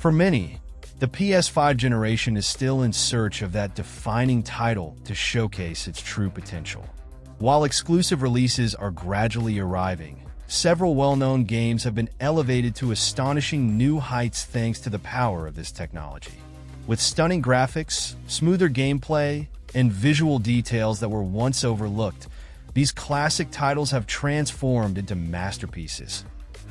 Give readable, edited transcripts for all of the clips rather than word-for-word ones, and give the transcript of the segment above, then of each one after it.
For many, the PS5 generation is still in search of that defining title to showcase its true potential. While exclusive releases are gradually arriving, several well-known games have been elevated to astonishing new heights thanks to the power of this technology. With stunning graphics, smoother gameplay, and visual details that were once overlooked, these classic titles have transformed into masterpieces,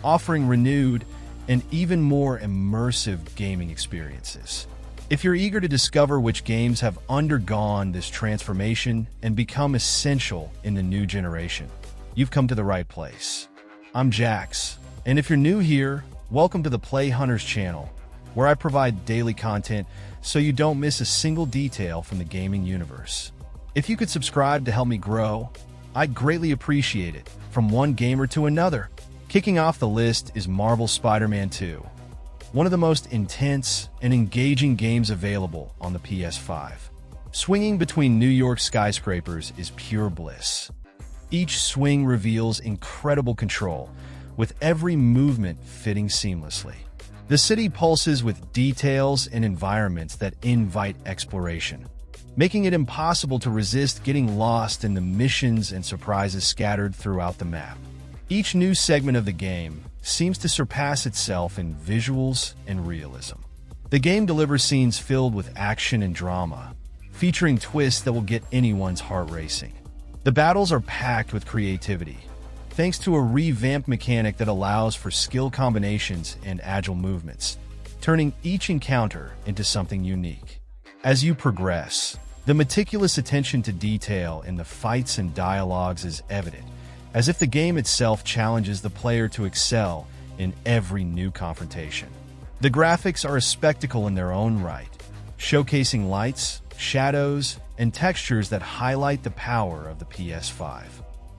offering renewed and even more immersive gaming experiences. If you're eager to discover which games have undergone this transformation and become essential in the new generation, you've come to the right place. I'm Jax, and if you're new here, welcome to the Play Hunters channel, where I provide daily content so you don't miss a single detail from the gaming universe. If you could subscribe to help me grow, I'd greatly appreciate it. From one gamer to another. Kicking off the list is Marvel's Spider-Man 2, one of the most intense and engaging games available on the PS5. Swinging between New York skyscrapers is pure bliss. Each swing reveals incredible control, with every movement fitting seamlessly. The city pulses with details and environments that invite exploration, making it impossible to resist getting lost in the missions and surprises scattered throughout the map. Each new segment of the game seems to surpass itself in visuals and realism. The game delivers scenes filled with action and drama, featuring twists that will get anyone's heart racing. The battles are packed with creativity, thanks to a revamped mechanic that allows for skill combinations and agile movements, turning each encounter into something unique. As you progress, the meticulous attention to detail in the fights and dialogues is evident, as if the game itself challenges the player to excel in every new confrontation. The graphics are a spectacle in their own right, showcasing lights, shadows, and textures that highlight the power of the PS5.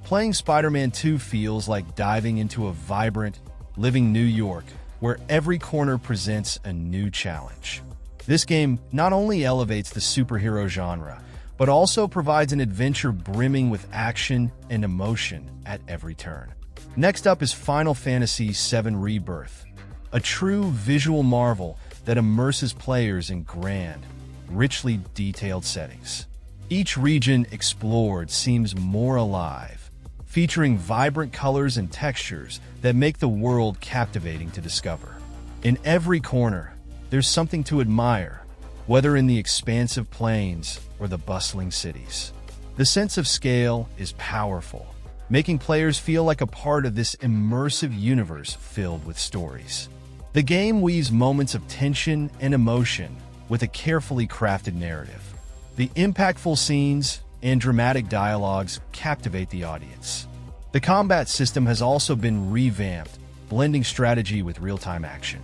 Playing Spider-Man 2 feels like diving into a vibrant, living New York, where every corner presents a new challenge. This game not only elevates the superhero genre, but also provides an adventure brimming with action and emotion at every turn. Next up is Final Fantasy VII Rebirth, a true visual marvel that immerses players in grand, richly detailed settings. Each region explored seems more alive, featuring vibrant colors and textures that make the world captivating to discover. In every corner, there's something to admire, whether in the expansive plains or the bustling cities. The sense of scale is powerful, making players feel like a part of this immersive universe filled with stories. The game weaves moments of tension and emotion with a carefully crafted narrative. The impactful scenes and dramatic dialogues captivate the audience. The combat system has also been revamped, blending strategy with real-time action.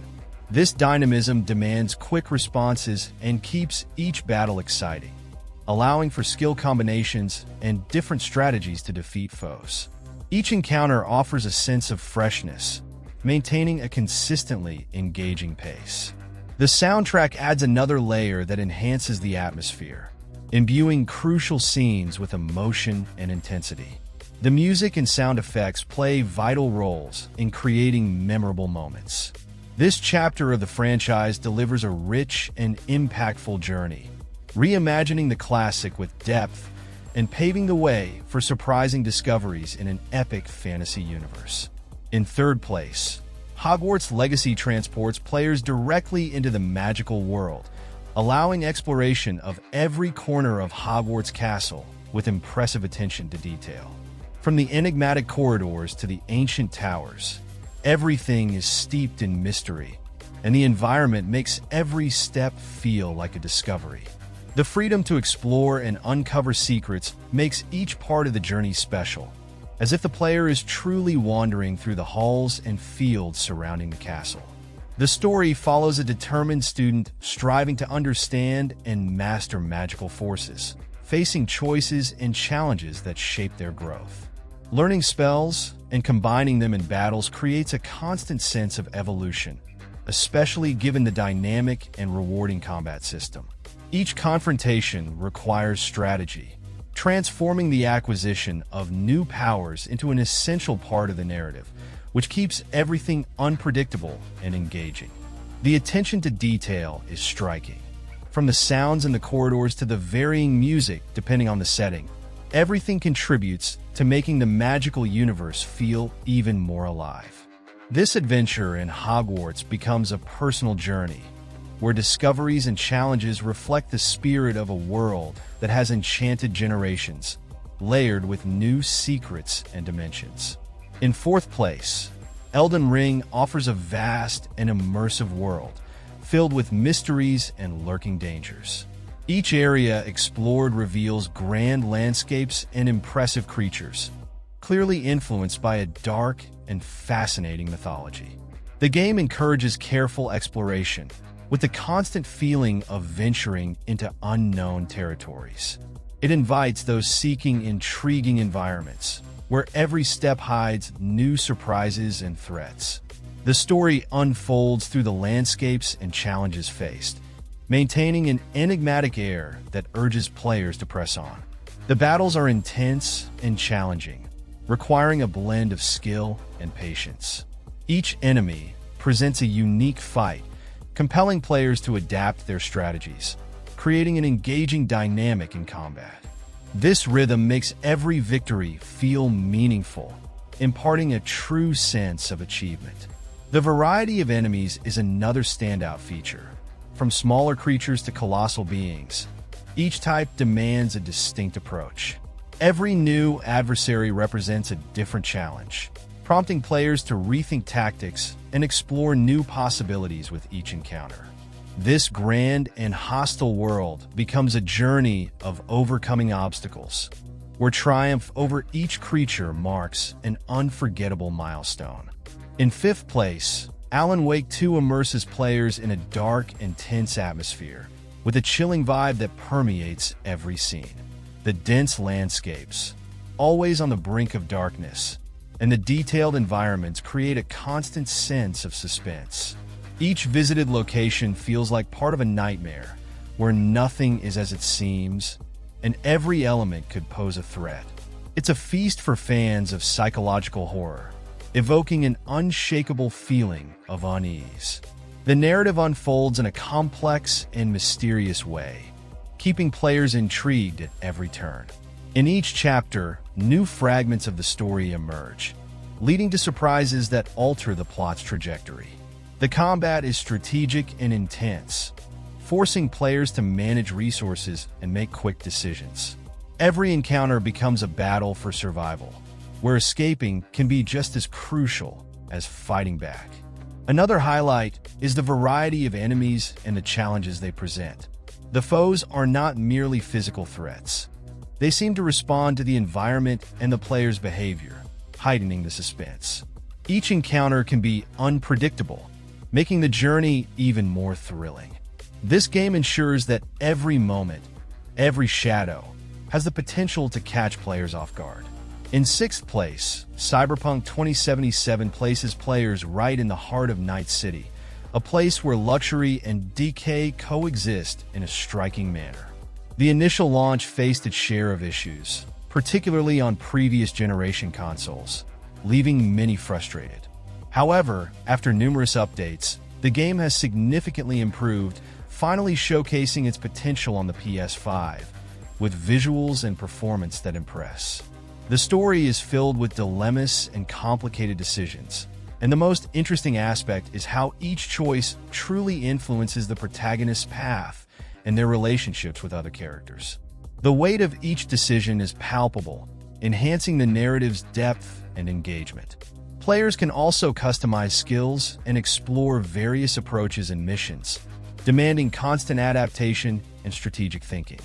This dynamism demands quick responses and keeps each battle exciting, allowing for skill combinations and different strategies to defeat foes. Each encounter offers a sense of freshness, maintaining a consistently engaging pace. The soundtrack adds another layer that enhances the atmosphere, imbuing crucial scenes with emotion and intensity. The music and sound effects play vital roles in creating memorable moments. This chapter of the franchise delivers a rich and impactful journey, reimagining the classic with depth and paving the way for surprising discoveries in an epic fantasy universe. In third place, Hogwarts Legacy transports players directly into the magical world, allowing exploration of every corner of Hogwarts Castle with impressive attention to detail. From the enigmatic corridors to the ancient towers, everything is steeped in mystery, and the environment makes every step feel like a discovery. The freedom to explore and uncover secrets makes each part of the journey special, as if the player is truly wandering through the halls and fields surrounding the castle. The story follows a determined student striving to understand and master magical forces, facing choices and challenges that shape their growth. Learning spells and combining them in battles creates a constant sense of evolution, especially given the dynamic and rewarding combat system. Each confrontation requires strategy, transforming the acquisition of new powers into an essential part of the narrative, which keeps everything unpredictable and engaging. The attention to detail is striking. From the sounds in the corridors to the varying music depending on the setting, everything contributes to making the magical universe feel even more alive. This adventure in Hogwarts becomes a personal journey, where discoveries and challenges reflect the spirit of a world that has enchanted generations, layered with new secrets and dimensions. In fourth place, Elden Ring offers a vast and immersive world, filled with mysteries and lurking dangers. Each area explored reveals grand landscapes and impressive creatures, clearly influenced by a dark and fascinating mythology. The game encourages careful exploration, with the constant feeling of venturing into unknown territories. It invites those seeking intriguing environments, where every step hides new surprises and threats. The story unfolds through the landscapes and challenges faced, maintaining an enigmatic air that urges players to press on. The battles are intense and challenging, requiring a blend of skill and patience. Each enemy presents a unique fight, compelling players to adapt their strategies, creating an engaging dynamic in combat. This rhythm makes every victory feel meaningful, imparting a true sense of achievement. The variety of enemies is another standout feature. From smaller creatures to colossal beings, each type demands a distinct approach. Every new adversary represents a different challenge, prompting players to rethink tactics and explore new possibilities with each encounter. This grand and hostile world becomes a journey of overcoming obstacles, where triumph over each creature marks an unforgettable milestone. In fifth place, Alan Wake 2 immerses players in a dark and tense atmosphere, with a chilling vibe that permeates every scene. The dense landscapes, always on the brink of darkness, and the detailed environments create a constant sense of suspense. Each visited location feels like part of a nightmare, where nothing is as it seems, and every element could pose a threat. It's a feast for fans of psychological horror, evoking an unshakable feeling of unease. The narrative unfolds in a complex and mysterious way, keeping players intrigued at every turn. In each chapter, new fragments of the story emerge, leading to surprises that alter the plot's trajectory. The combat is strategic and intense, forcing players to manage resources and make quick decisions. Every encounter becomes a battle for survival, where escaping can be just as crucial as fighting back. Another highlight is the variety of enemies and the challenges they present. The foes are not merely physical threats. They seem to respond to the environment and the player's behavior, heightening the suspense. Each encounter can be unpredictable, making the journey even more thrilling. This game ensures that every moment, every shadow, has the potential to catch players off guard. In sixth place, Cyberpunk 2077 places players right in the heart of Night City, a place where luxury and decay coexist in a striking manner. The initial launch faced its share of issues, particularly on previous generation consoles, leaving many frustrated. However, after numerous updates, the game has significantly improved, finally showcasing its potential on the PS5, with visuals and performance that impress. The story is filled with dilemmas and complicated decisions, and the most interesting aspect is how each choice truly influences the protagonist's path and their relationships with other characters. The weight of each decision is palpable, enhancing the narrative's depth and engagement. Players can also customize skills and explore various approaches and missions, demanding constant adaptation and strategic thinking.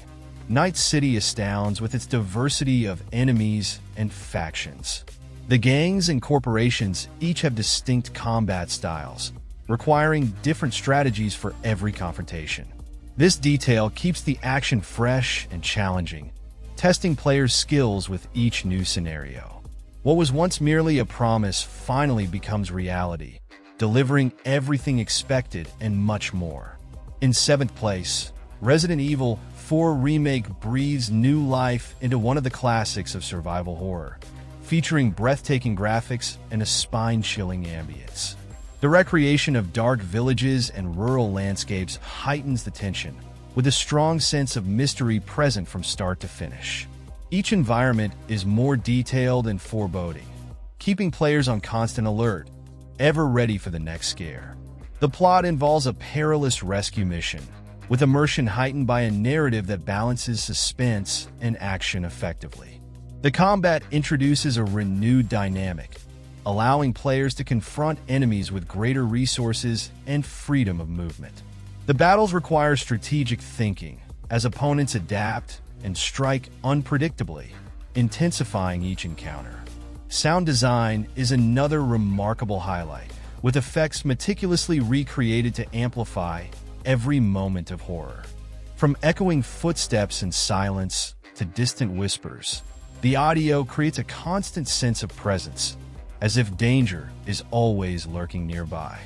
Night City astounds with its diversity of enemies and factions. The gangs and corporations each have distinct combat styles, requiring different strategies for every confrontation. This detail keeps the action fresh and challenging, testing players' skills with each new scenario. What was once merely a promise finally becomes reality, delivering everything expected and much more. In seventh place, Resident Evil 4 Remake breathes new life into one of the classics of survival horror, featuring breathtaking graphics and a spine-chilling ambience. The recreation of dark villages and rural landscapes heightens the tension, with a strong sense of mystery present from start to finish. Each environment is more detailed and foreboding, keeping players on constant alert, ever ready for the next scare. The plot involves a perilous rescue mission, with immersion heightened by a narrative that balances suspense and action effectively. The combat introduces a renewed dynamic, allowing players to confront enemies with greater resources and freedom of movement. The battles require strategic thinking, as opponents adapt and strike unpredictably, intensifying each encounter. Sound design is another remarkable highlight, with effects meticulously recreated to amplify every moment of horror. From echoing footsteps and silence to distant whispers, the audio creates a constant sense of presence, as if danger is always lurking nearby.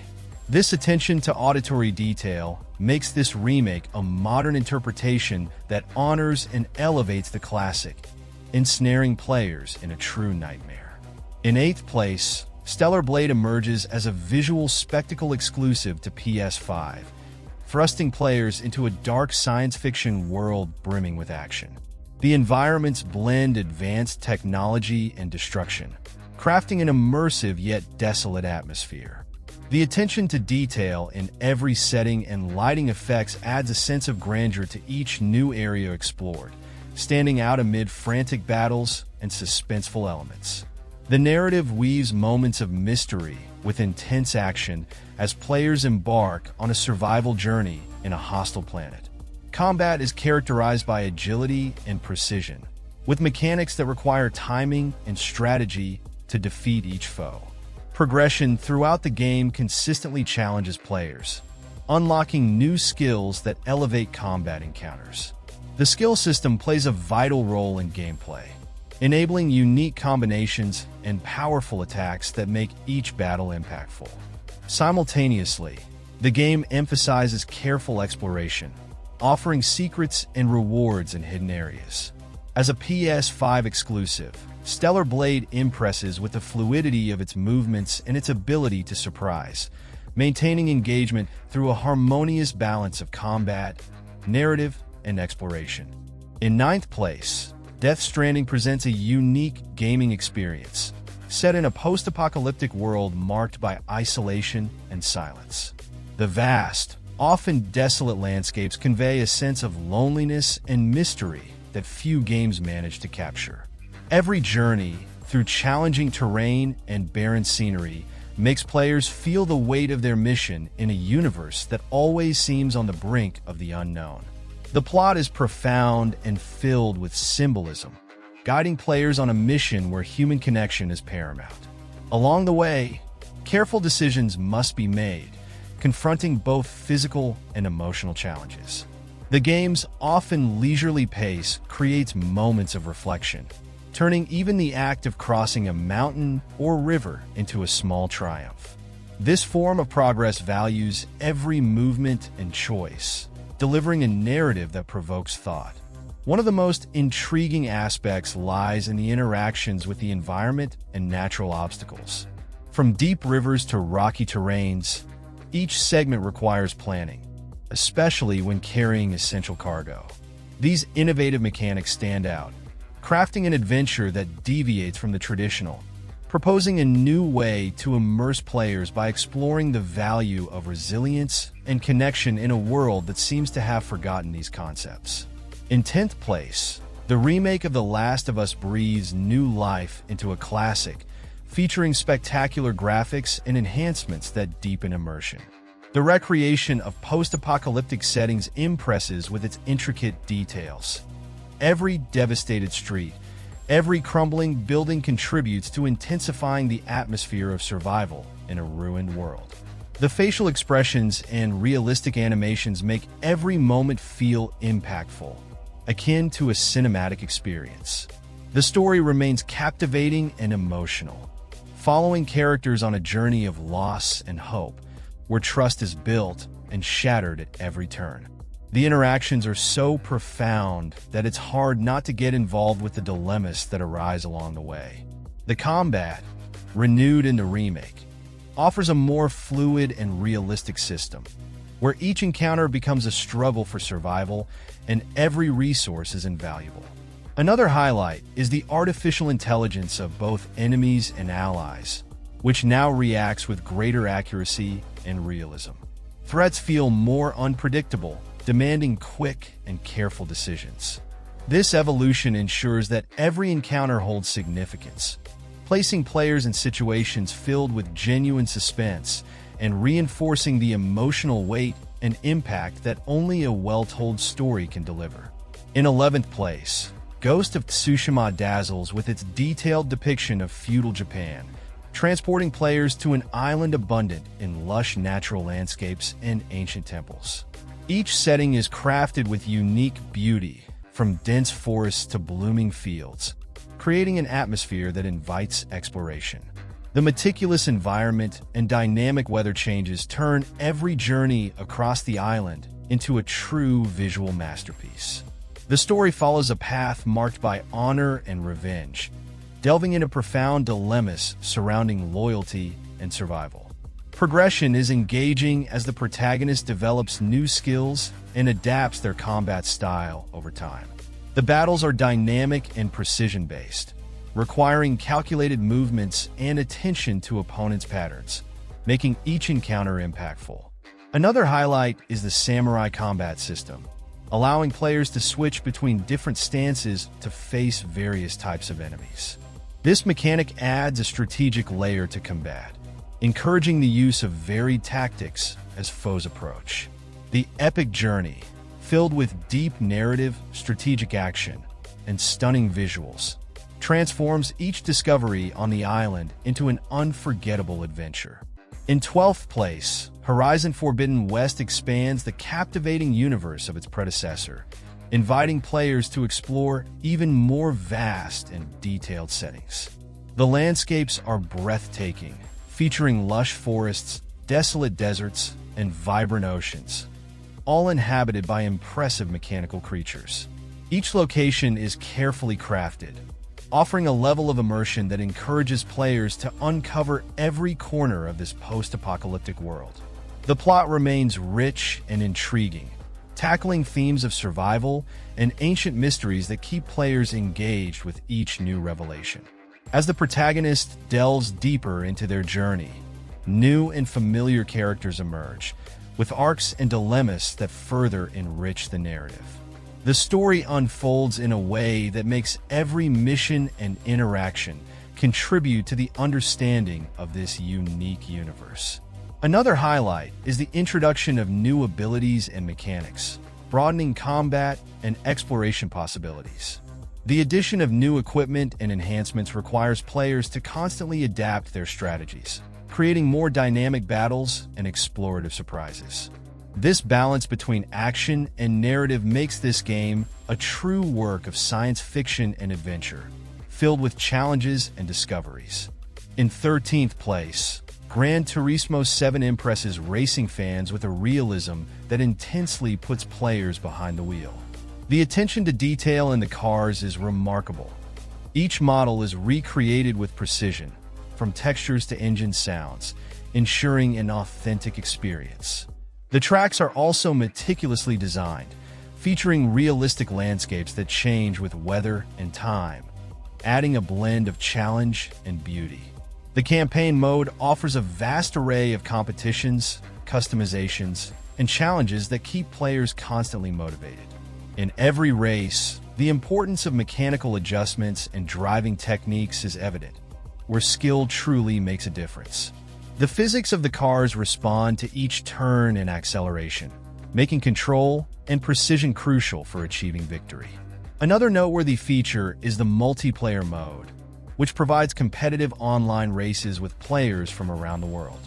This attention to auditory detail makes this remake a modern interpretation that honors and elevates the classic, ensnaring players in a true nightmare. In 8th place, Stellar Blade emerges as a visual spectacle exclusive to PS5, thrusting players into a dark science fiction world brimming with action. The environments blend advanced technology and destruction, crafting an immersive yet desolate atmosphere. The attention to detail in every setting and lighting effects adds a sense of grandeur to each new area explored, standing out amid frantic battles and suspenseful elements. The narrative weaves moments of mystery with intense action as players embark on a survival journey in a hostile planet. Combat is characterized by agility and precision, with mechanics that require timing and strategy to defeat each foe. Progression throughout the game consistently challenges players, unlocking new skills that elevate combat encounters. The skill system plays a vital role in gameplay, enabling unique combinations and powerful attacks that make each battle impactful. Simultaneously, the game emphasizes careful exploration, offering secrets and rewards in hidden areas. As a PS5 exclusive, Stellar Blade impresses with the fluidity of its movements and its ability to surprise, maintaining engagement through a harmonious balance of combat, narrative, and exploration. In 9th place, Stranding presents a unique gaming experience, set in a post-apocalyptic world marked by isolation and silence. The vast, often desolate landscapes convey a sense of loneliness and mystery that few games manage to capture. Every journey through challenging terrain and barren scenery makes players feel the weight of their mission in a universe that always seems on the brink of the unknown. The plot is profound and filled with symbolism, guiding players on a mission where human connection is paramount. Along the way, careful decisions must be made, confronting both physical and emotional challenges. The game's often leisurely pace creates moments of reflection, turning even the act of crossing a mountain or river into a small triumph. This form of progress values every movement and choice, delivering a narrative that provokes thought. One of the most intriguing aspects lies in the interactions with the environment and natural obstacles. From deep rivers to rocky terrains, each segment requires planning, especially when carrying essential cargo. These innovative mechanics stand out, crafting an adventure that deviates from the traditional, proposing a new way to immerse players by exploring the value of resilience and connection in a world that seems to have forgotten these concepts. In 10th place, the remake of The Last of Us breathes new life into a classic, featuring spectacular graphics and enhancements that deepen immersion. The recreation of post-apocalyptic settings impresses with its intricate details. Every devastated street, every crumbling building contributes to intensifying the atmosphere of survival in a ruined world. The facial expressions and realistic animations make every moment feel impactful, akin to a cinematic experience. The story remains captivating and emotional, following characters on a journey of loss and hope, where trust is built and shattered at every turn. The interactions are so profound that it's hard not to get involved with the dilemmas that arise along the way. The combat, renewed in the remake, offers a more fluid and realistic system, where each encounter becomes a struggle for survival and every resource is invaluable. Another highlight is the artificial intelligence of both enemies and allies, which now reacts with greater accuracy and realism. Threats feel more unpredictable, demanding quick and careful decisions. This evolution ensures that every encounter holds significance, placing players in situations filled with genuine suspense and reinforcing the emotional weight and impact that only a well-told story can deliver. In 11th place, Ghost of Tsushima dazzles with its detailed depiction of feudal Japan, transporting players to an island abundant in lush natural landscapes and ancient temples. Each setting is crafted with unique beauty, from dense forests to blooming fields, creating an atmosphere that invites exploration. The meticulous environment and dynamic weather changes turn every journey across the island into a true visual masterpiece. The story follows a path marked by honor and revenge, delving into profound dilemmas surrounding loyalty and survival. Progression is engaging as the protagonist develops new skills and adapts their combat style over time. The battles are dynamic and precision-based, requiring calculated movements and attention to opponents' patterns, making each encounter impactful. Another highlight is the samurai combat system, allowing players to switch between different stances to face various types of enemies. This mechanic adds a strategic layer to combat, encouraging the use of varied tactics as foes approach. The epic journey, filled with deep narrative, strategic action, and stunning visuals, transforms each discovery on the island into an unforgettable adventure. In 12th place, Horizon Forbidden West expands the captivating universe of its predecessor, inviting players to explore even more vast and detailed settings. The landscapes are breathtaking, featuring lush forests, desolate deserts, and vibrant oceans, all inhabited by impressive mechanical creatures. Each location is carefully crafted, offering a level of immersion that encourages players to uncover every corner of this post-apocalyptic world. The plot remains rich and intriguing, tackling themes of survival and ancient mysteries that keep players engaged with each new revelation. As the protagonist delves deeper into their journey, new and familiar characters emerge, with arcs and dilemmas that further enrich the narrative. The story unfolds in a way that makes every mission and interaction contribute to the understanding of this unique universe. Another highlight is the introduction of new abilities and mechanics, broadening combat and exploration possibilities. The addition of new equipment and enhancements requires players to constantly adapt their strategies, creating more dynamic battles and explorative surprises. This balance between action and narrative makes this game a true work of science fiction and adventure, filled with challenges and discoveries. In 13th place, Gran Turismo 7 impresses racing fans with a realism that intensely puts players behind the wheel. The attention to detail in the cars is remarkable. Each model is recreated with precision, from textures to engine sounds, ensuring an authentic experience. The tracks are also meticulously designed, featuring realistic landscapes that change with weather and time, adding a blend of challenge and beauty. The campaign mode offers a vast array of competitions, customizations, and challenges that keep players constantly motivated. In every race, the importance of mechanical adjustments and driving techniques is evident, where skill truly makes a difference. The physics of the cars respond to each turn and acceleration, making control and precision crucial for achieving victory. Another noteworthy feature is the multiplayer mode, which provides competitive online races with players from around the world.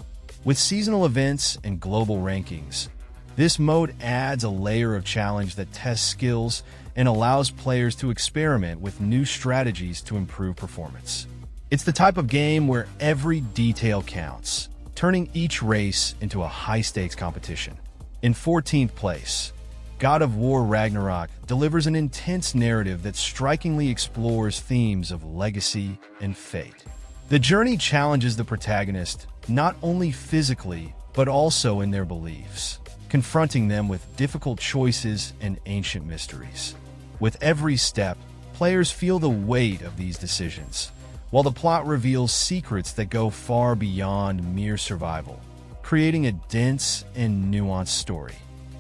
With seasonal events and global rankings, this mode adds a layer of challenge that tests skills and allows players to experiment with new strategies to improve performance. It's the type of game where every detail counts, turning each race into a high-stakes competition. In 14th place, God of War Ragnarok delivers an intense narrative that strikingly explores themes of legacy and fate. The journey challenges the protagonist not only physically, but also in their beliefs, confronting them with difficult choices and ancient mysteries. With every step, players feel the weight of these decisions, while the plot reveals secrets that go far beyond mere survival, creating a dense and nuanced story.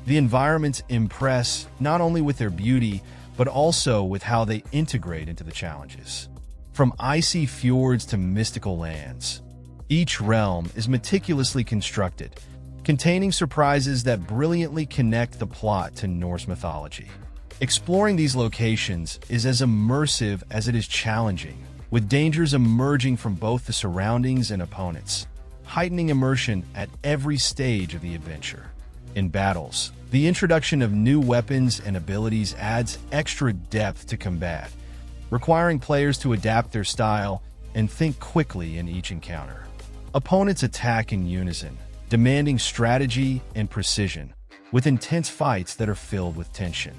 The environments impress not only with their beauty, but also with how they integrate into the challenges. From icy fjords to mystical lands, each realm is meticulously constructed, containing surprises that brilliantly connect the plot to Norse mythology. Exploring these locations is as immersive as it is challenging, with dangers emerging from both the surroundings and opponents, heightening immersion at every stage of the adventure. In battles, the introduction of new weapons and abilities adds extra depth to combat, requiring players to adapt their style and think quickly in each encounter. Opponents attack in unison, demanding strategy and precision, with intense fights that are filled with tension.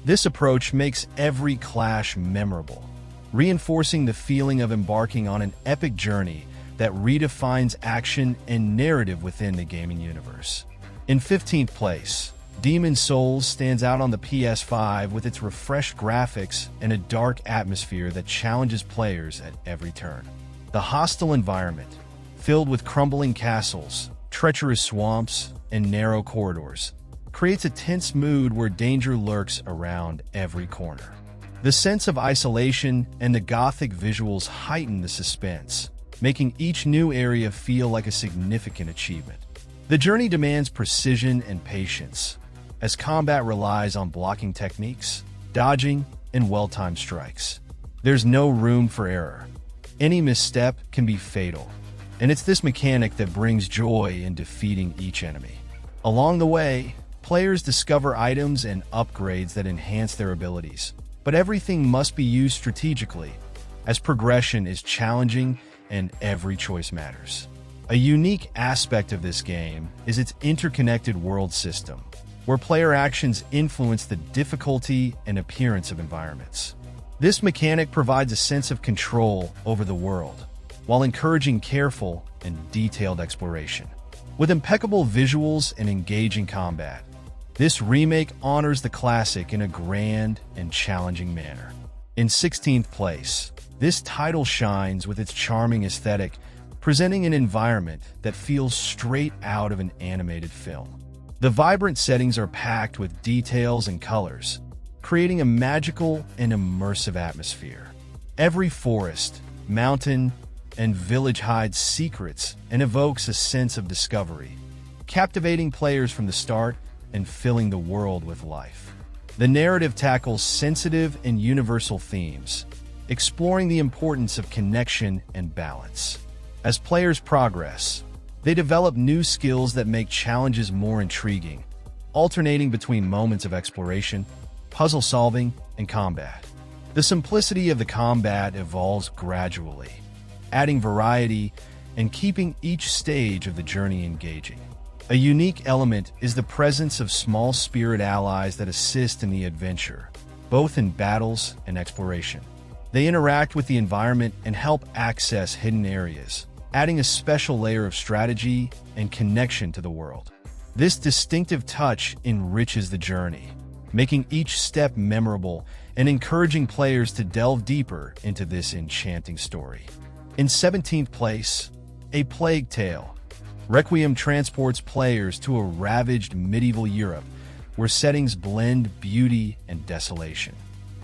This approach makes every clash memorable, reinforcing the feeling of embarking on an epic journey that redefines action and narrative within the gaming universe. In 15th place, Demon's Souls stands out on the PS5 with its refreshed graphics and a dark atmosphere that challenges players at every turn. The hostile environment, filled with crumbling castles, treacherous swamps, and narrow corridors, creates a tense mood where danger lurks around every corner. The sense of isolation and the gothic visuals heighten the suspense, making each new area feel like a significant achievement. The journey demands precision and patience, as combat relies on blocking techniques, dodging, and well-timed strikes. There's no room for error. Any misstep can be fatal, and it's this mechanic that brings joy in defeating each enemy. Along the way, players discover items and upgrades that enhance their abilities, but everything must be used strategically, as progression is challenging and every choice matters. A unique aspect of this game is its interconnected world system, where player actions influence the difficulty and appearance of environments. This mechanic provides a sense of control over the world, while encouraging careful and detailed exploration. With impeccable visuals and engaging combat, this remake honors the classic in a grand and challenging manner. In 16th place, this title shines with its charming aesthetic, presenting an environment that feels straight out of an animated film. The vibrant settings are packed with details and colors, creating a magical and immersive atmosphere. Every forest, mountain, and village hides secrets and evokes a sense of discovery, captivating players from the start and filling the world with life. The narrative tackles sensitive and universal themes, exploring the importance of connection and balance. As players progress, they develop new skills that make challenges more intriguing, alternating between moments of exploration, puzzle solving, and combat. The simplicity of the combat evolves gradually, adding variety and keeping each stage of the journey engaging. A unique element is the presence of small spirit allies that assist in the adventure, both in battles and exploration. They interact with the environment and help access hidden areas, adding a special layer of strategy and connection to the world. This distinctive touch enriches the journey, making each step memorable and encouraging players to delve deeper into this enchanting story. In 17th place, A Plague Tale. Requiem transports players to a ravaged medieval Europe where settings blend beauty and desolation.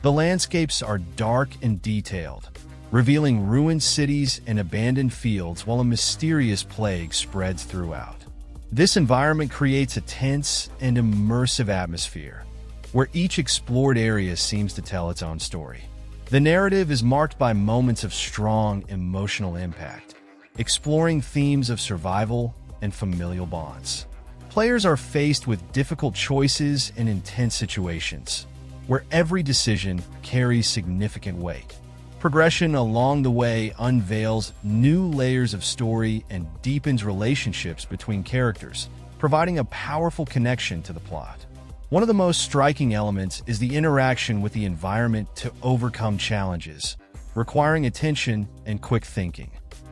The landscapes are dark and detailed, revealing ruined cities and abandoned fields while a mysterious plague spreads throughout. This environment creates a tense and immersive atmosphere, where each explored area seems to tell its own story. The narrative is marked by moments of strong emotional impact, exploring themes of survival and familial bonds. Players are faced with difficult choices and intense situations, where every decision carries significant weight. Progression along the way unveils new layers of story and deepens relationships between characters, providing a powerful connection to the plot. One of the most striking elements is the interaction with the environment to overcome challenges, requiring attention and quick thinking.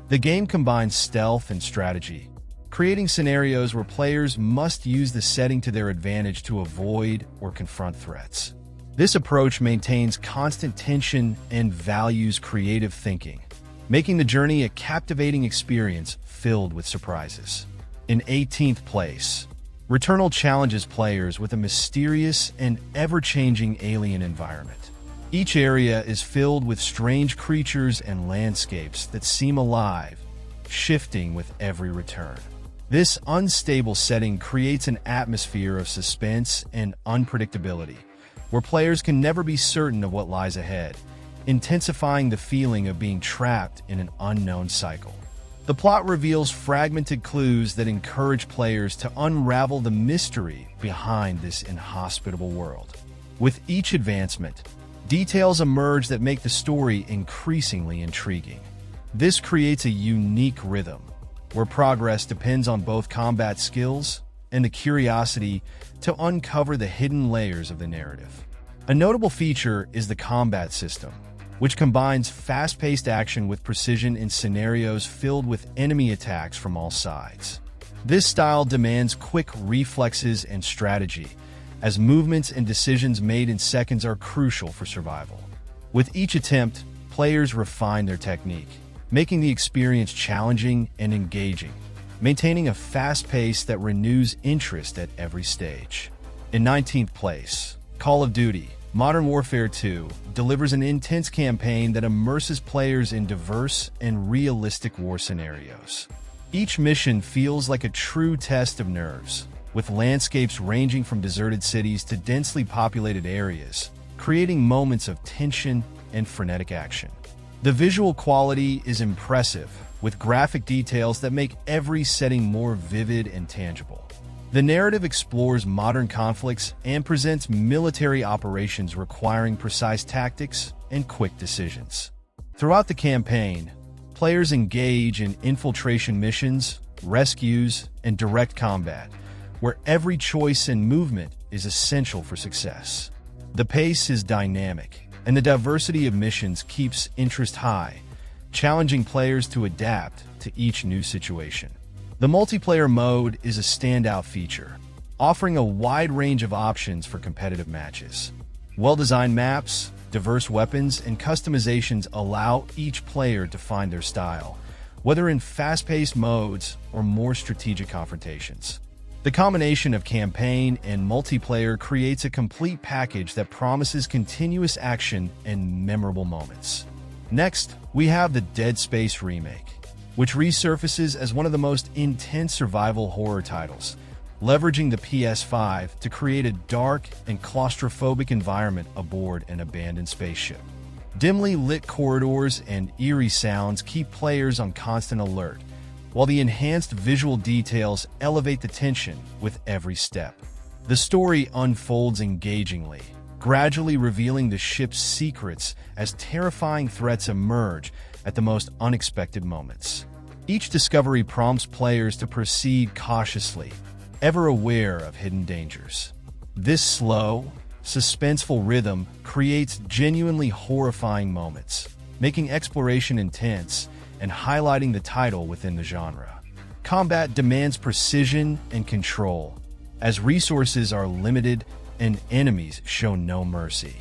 The game combines stealth and strategy, creating scenarios where players must use the setting to their advantage to avoid or confront threats. This approach maintains constant tension and values creative thinking, making the journey a captivating experience filled with surprises. In 18th place, Returnal challenges players with a mysterious and ever-changing alien environment. Each area is filled with strange creatures and landscapes that seem alive, shifting with every return. This unstable setting creates an atmosphere of suspense and unpredictability, where players can never be certain of what lies ahead, intensifying the feeling of being trapped in an unknown cycle. The plot reveals fragmented clues that encourage players to unravel the mystery behind this inhospitable world. With each advancement, details emerge that make the story increasingly intriguing. This creates a unique rhythm, where progress depends on both combat skills and the curiosity to uncover the hidden layers of the narrative. A notable feature is the combat system, which combines fast-paced action with precision in scenarios filled with enemy attacks from all sides. This style demands quick reflexes and strategy, as movements and decisions made in seconds are crucial for survival. With each attempt, players refine their technique, making the experience challenging and engaging, maintaining a fast pace that renews interest at every stage. In 19th place, Call of Duty Modern Warfare 2 delivers an intense campaign that immerses players in diverse and realistic war scenarios. Each mission feels like a true test of nerves, with landscapes ranging from deserted cities to densely populated areas, creating moments of tension and frenetic action. The visual quality is impressive, with graphic details that make every setting more vivid and tangible. The narrative explores modern conflicts and presents military operations requiring precise tactics and quick decisions. Throughout the campaign, players engage in infiltration missions, rescues, and direct combat, where every choice and movement is essential for success. The pace is dynamic, and the diversity of missions keeps interest high, challenging players to adapt to each new situation. The multiplayer mode is a standout feature, offering a wide range of options for competitive matches. Well-designed maps, diverse weapons, and customizations allow each player to find their style, whether in fast-paced modes or more strategic confrontations. The combination of campaign and multiplayer creates a complete package that promises continuous action and memorable moments. Next, we have the Dead Space Remake, which resurfaces as one of the most intense survival horror titles, leveraging the PS5 to create a dark and claustrophobic environment aboard an abandoned spaceship. Dimly lit corridors and eerie sounds keep players on constant alert, while the enhanced visual details elevate the tension with every step. The story unfolds engagingly, gradually revealing the ship's secrets as terrifying threats emerge at the most unexpected moments. Each discovery prompts players to proceed cautiously, ever aware of hidden dangers. This slow, suspenseful rhythm creates genuinely horrifying moments, making exploration intense and highlighting the title within the genre. Combat demands precision and control, as resources are limited and enemies show no mercy.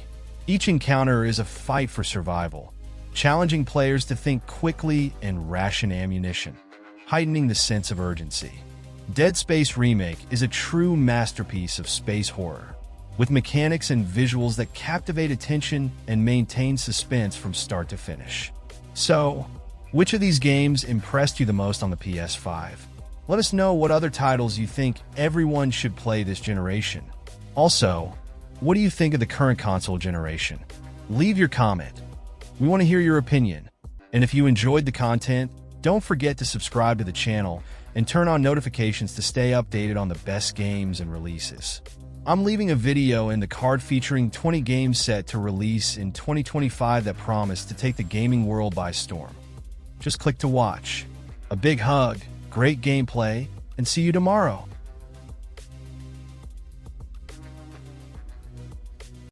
Each encounter is a fight for survival, challenging players to think quickly and ration ammunition, heightening the sense of urgency. Dead Space Remake is a true masterpiece of space horror, with mechanics and visuals that captivate attention and maintain suspense from start to finish. So, which of these games impressed you the most on the PS5? Let us know what other titles you think everyone should play this generation. Also, what do you think of the current console generation? Leave your comment. We want to hear your opinion. And if you enjoyed the content, don't forget to subscribe to the channel and turn on notifications to stay updated on the best games and releases. I'm leaving a video in the card featuring 20 games set to release in 2025 that promise to take the gaming world by storm. Just click to watch. A big hug, great gameplay, and see you tomorrow.